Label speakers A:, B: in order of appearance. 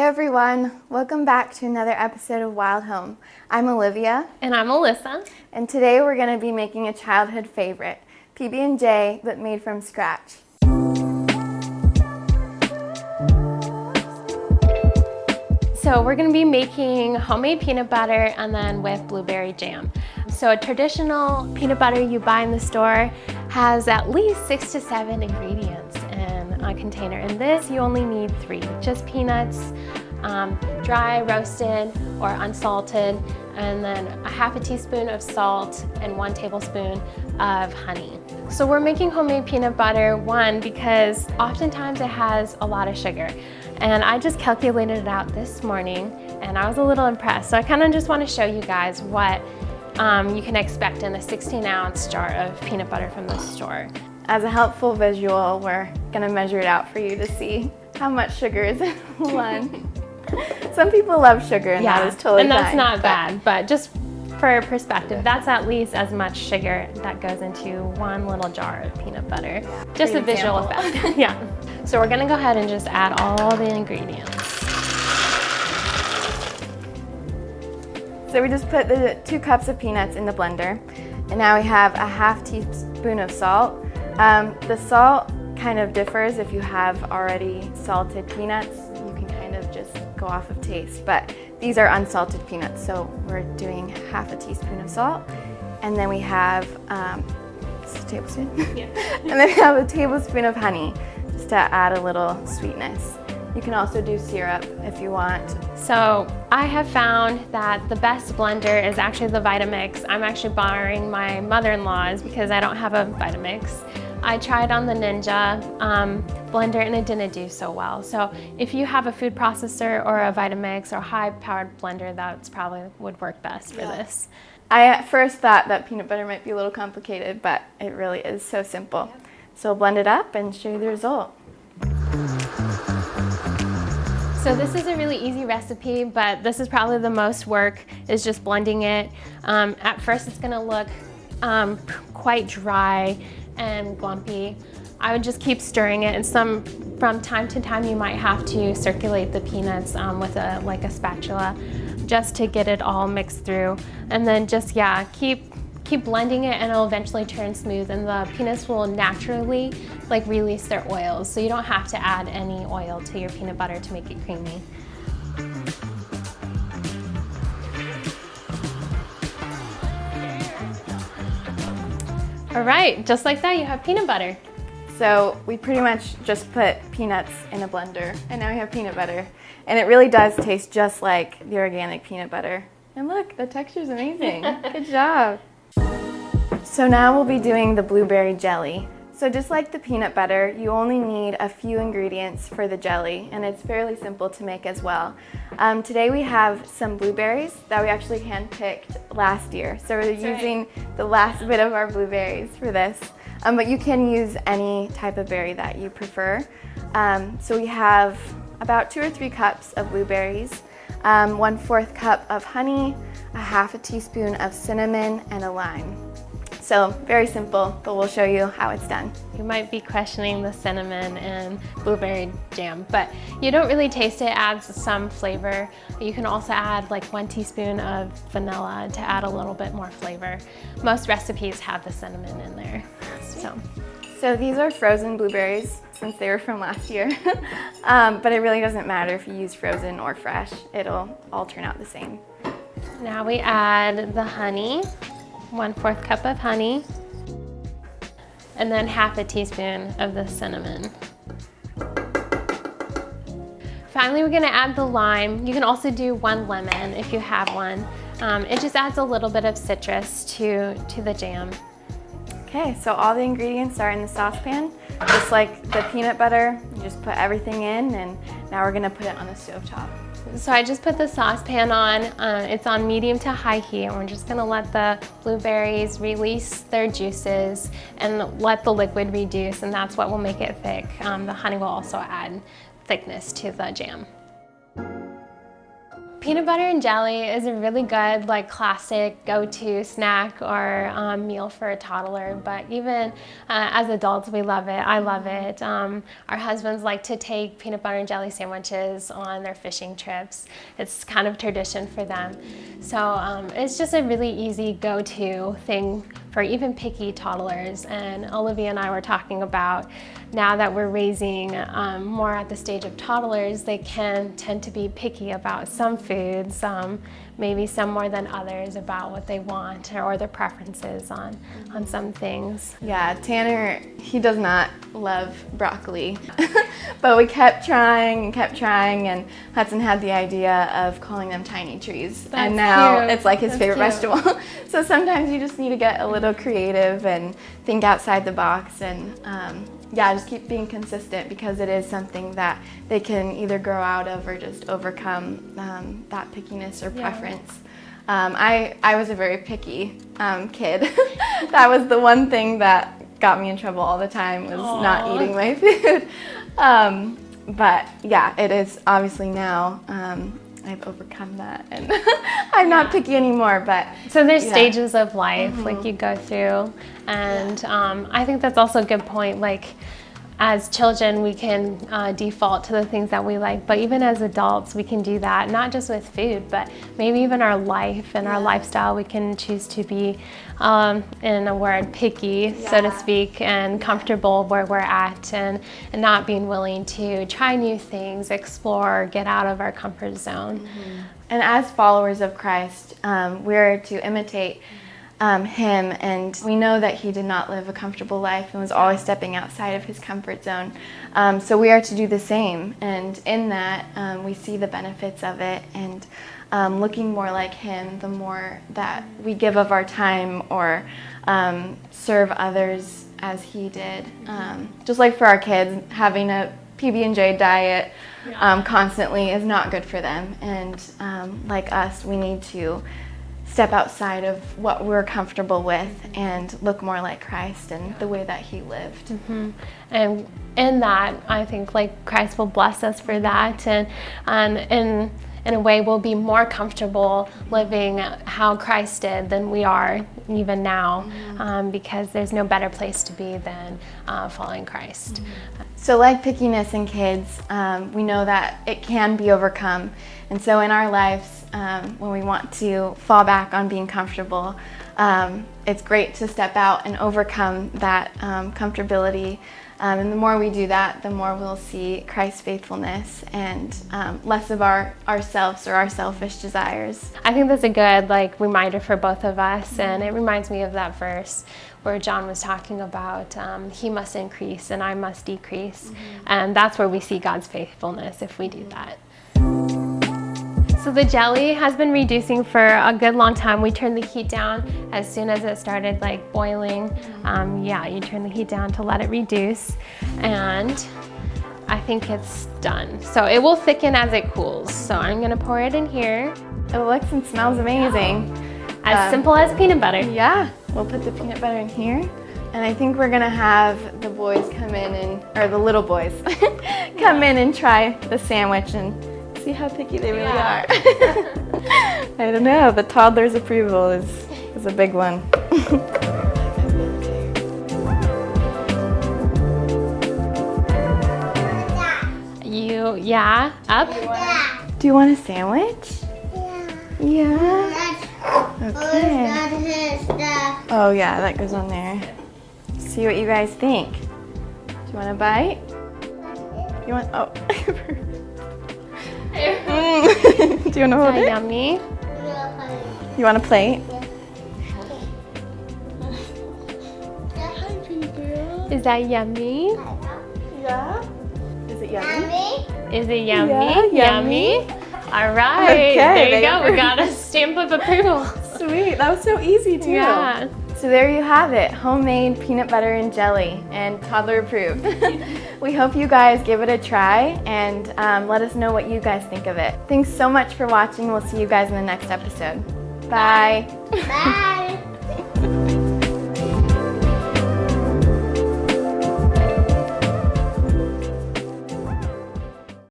A: everyone, welcome back to another episode of Wild Home. I'm Olivia.
B: And I'm Alyssa.
A: And today we're going to be making a childhood favorite, PB&J, but made from scratch.
B: So we're going to be making homemade peanut butter and then with blueberry jam. So a traditional peanut butter you buy in the store has at least 6 to 7 ingredients in a container. In this, you only need 3, just peanuts, dry, roasted, or unsalted, and then a half a teaspoon of salt and 1 tablespoon of honey. So we're making homemade peanut butter, one, because oftentimes it has a lot of sugar. And I just calculated it out this morning and I was a little impressed. So I kind of just want to show you guys what you can expect in a 16-ounce jar of peanut butter from the store.
A: As a helpful visual, we're going to measure it out for you to see how much sugar is in one. Some people love sugar and that is totally fine.
B: And that's not bad, but just for perspective, that's at least as much sugar that goes into one little jar of peanut butter. Just a visual effect. Yeah. So we're gonna go ahead and just add all the ingredients.
A: So we just put the 2 cups of peanuts in the blender, and now we have a half teaspoon of salt. The salt kind of differs if you have already salted peanuts. You can kind of just go off of taste, but these are unsalted peanuts, so we're doing half a teaspoon of salt, and then we have just a tablespoon, yeah. And then we have a tablespoon of honey, just to add a little sweetness. You can also do syrup if you want.
B: So I have found that the best blender is actually the Vitamix. I'm actually borrowing my mother-in-law's because I don't have a Vitamix. I tried on the Ninja blender and it didn't do so well. So if you have a food processor or a Vitamix or high-powered blender, that's probably would work best for this.
A: I at first thought that peanut butter might be a little complicated, but it really is so simple. Yep. So we'll blend it up and show you the result.
B: So this is a really easy recipe, but this is probably the most work, is just blending it. At first it's gonna look quite dry and glumpy. I would just keep stirring it, and from time to time you might have to circulate the peanuts with a spatula just to get it all mixed through. And then just, yeah, keep blending it and it'll eventually turn smooth, and the peanuts will naturally release their oils. So you don't have to add any oil to your peanut butter to make it creamy. All right, just like that, you have peanut butter.
A: So we pretty much just put peanuts in a blender, and now we have peanut butter. And it really does taste just like the organic peanut butter. And look, the texture's amazing. Good job. So now we'll be doing the blueberry jelly. So just like the peanut butter, you only need a few ingredients for the jelly, and it's fairly simple to make as well. Today we have some blueberries that we actually handpicked last year. So we're using the last bit of our blueberries for this. But you can use any type of berry that you prefer. So we have about 2 or 3 cups of blueberries, 1/4 cup of honey, a half a teaspoon of cinnamon, and a lime. So very simple, but we'll show you how it's done.
B: You might be questioning the cinnamon and blueberry jam, but you don't really taste it. It adds some flavor. You can also add 1 teaspoon of vanilla to add a little bit more flavor. Most recipes have the cinnamon in there.
A: So these are frozen blueberries since they were from last year, but it really doesn't matter if you use frozen or fresh. It'll all turn out the same.
B: Now we add the honey. 1/4 cup of honey, and then half a teaspoon of the cinnamon. Finally, we're gonna add the lime. You can also do 1 lemon if you have one. It just adds a little bit of citrus to the jam.
A: Okay, so all the ingredients are in the saucepan. Just like the peanut butter, you just put everything in, and now we're gonna put it on the stovetop.
B: So I just put the saucepan on. It's on medium to high heat, and we're just gonna let the blueberries release their juices and let the liquid reduce, and that's what will make it thick. The honey will also add thickness to the jam. Peanut butter and jelly is a really good, like, classic go-to snack or meal for a toddler. But even as adults, we love it. I love it. Our husbands like to take peanut butter and jelly sandwiches on their fishing trips. It's kind of tradition for them. So it's just a really easy go-to thing for even picky toddlers. And Olivia and I were talking about now that we're raising more at the stage of toddlers, they can tend to be picky about some foods, maybe some more than others, about what they want or their preferences on some things.
A: Yeah, Tanner, he does not love broccoli, but we kept trying and Hudson had the idea of calling them tiny trees.
B: That's
A: and now
B: cute.
A: it's like his
B: That's
A: favorite
B: cute.
A: vegetable. So sometimes you just need to get a little creative and think outside the box and yeah, just keep being consistent because it is something that they can either grow out of or just overcome that pickiness or preference. I was a very picky kid. That was the one thing that got me in trouble all the time was not eating my food. But yeah, it is obviously now I've overcome that and I'm not picky anymore. But
B: so there's stages of life like you go through, and I think that's also a good point. Like, as children, we can default to the things that we like, but even as adults, we can do that, not just with food, but maybe even our life and our lifestyle. We can choose to be, in a word, picky, so to speak, and comfortable where we're at, and not being willing to try new things, explore, get out of our comfort zone.
A: And as followers of Christ, we're to imitate him, and we know that he did not live a comfortable life and was always stepping outside of his comfort zone. So we are to do the same, and in that we see the benefits of it, and looking more like him, the more that we give of our time or serve others as he did. Just like for our kids, having a PB&J diet constantly is not good for them, and like us, we need to step outside of what we're comfortable with and look more like Christ and the way that he lived.
B: And in that, I think, like, Christ will bless us for that, and in a way we'll be more comfortable living how Christ did than we are even now, because there's no better place to be than following Christ.
A: So like pickiness in kids, we know that it can be overcome. And so in our lives, when we want to fall back on being comfortable, it's great to step out and overcome that comfortability. And the more we do that, the more we'll see Christ's faithfulness and less of ourselves or our selfish desires.
B: I think that's a good, like, reminder for both of us, and it reminds me of that verse where John was talking about he must increase and I must decrease, and that's where we see God's faithfulness if we do that. So the jelly has been reducing for a good long time. We turned the heat down as soon as it started, like, boiling. You turn the heat down to let it reduce, and I think it's done. So it will thicken as it cools. So I'm gonna pour it in here.
A: It looks and smells amazing.
B: As simple as peanut butter.
A: Yeah, we'll put the peanut butter in here. And I think we're gonna have the boys come in or the little boys come in and try the sandwich and see how picky they really are. I don't know, the toddler's approval is a big one.
B: Up?
A: Do you want a sandwich? Yeah. Okay. Oh yeah, that goes on there. See what you guys think. Do you want a bite? You want, oh. Do you want to hold it?
B: Yummy.
A: You want a plate?
B: Is that yummy?
A: Yeah. Is it yummy?
B: Is it yummy?
A: Yeah, yummy.
B: All right.
A: Okay,
B: there you go. We got a stamp of approval.
A: Sweet. That was so easy too.
B: Yeah.
A: So there you have it, homemade peanut butter and jelly, and toddler approved. We hope you guys give it a try and let us know what you guys think of it. Thanks so much for watching. We'll see you guys in the next episode. Bye.
C: Bye.